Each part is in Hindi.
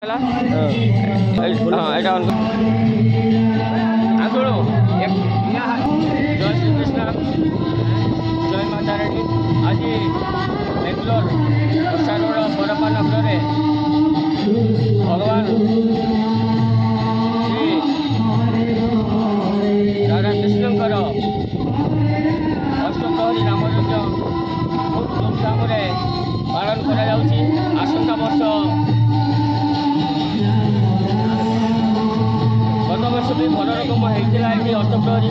हाँ এটা शुणु जय श्री कृष्ण जय माता रेड्डी आज बेंगलोर वर्षा रोड बरपा नगर भगवान श्री राधा कृष्णकर अष्टप्रहरी नाम यज्ञ बहुत धूमधाम पालन करसंता वर्ष गत वर्ष भी भल रकम होता है अष्टप्रहरी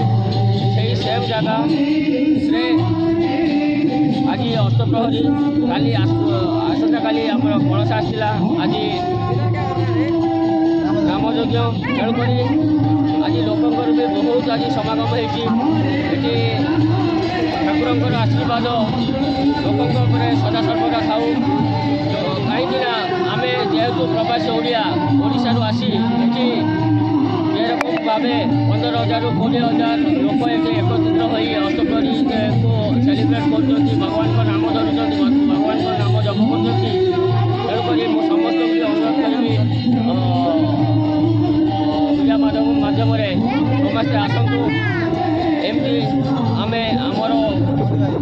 से सेम जगह से आज अष्टप्रहरी काली आसंता काली आम कलश आसला आज नाम यज्ञ तेणुक आज लोकंर भी बहुत आज समागम होती ठाकुर आशीर्वाद लोकों सदा सर्वदा थाऊ कहीं आम जेहेतु प्रवासी ओडिशा आसी भाव 15,000 ରୁ 20,000 लोक ये एकत्रित हो अष्टप्रहरी को सेलिब्रेट कर भगवान का नाम धरुंच भगवान का नाम जप कर तेणुक समस्त अनुरोध करी पूजा माध्यम समस्ते आसतु एमती आम आमर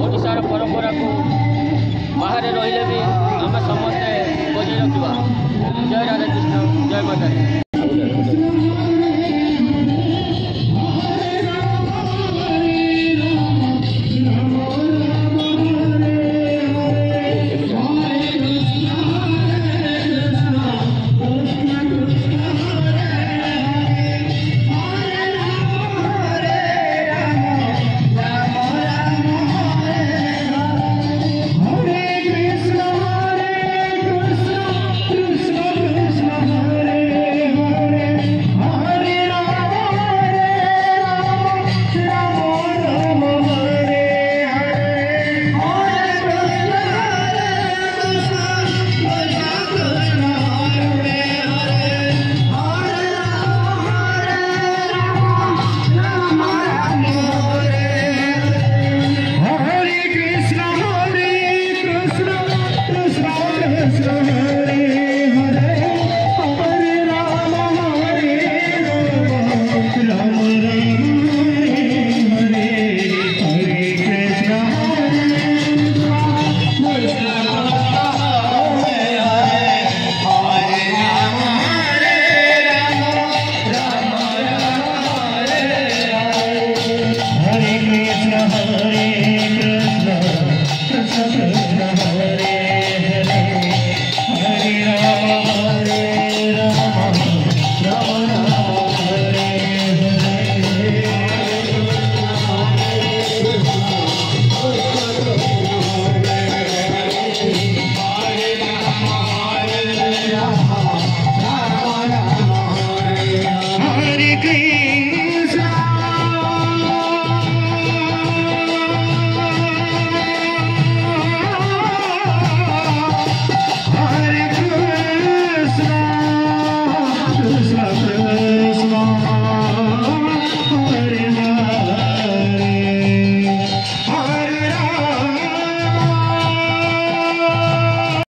ओडिशार परंपरा को बाहर रही भी आम समस्ते बजाय रखा। जय राधा कृष्ण जय माता।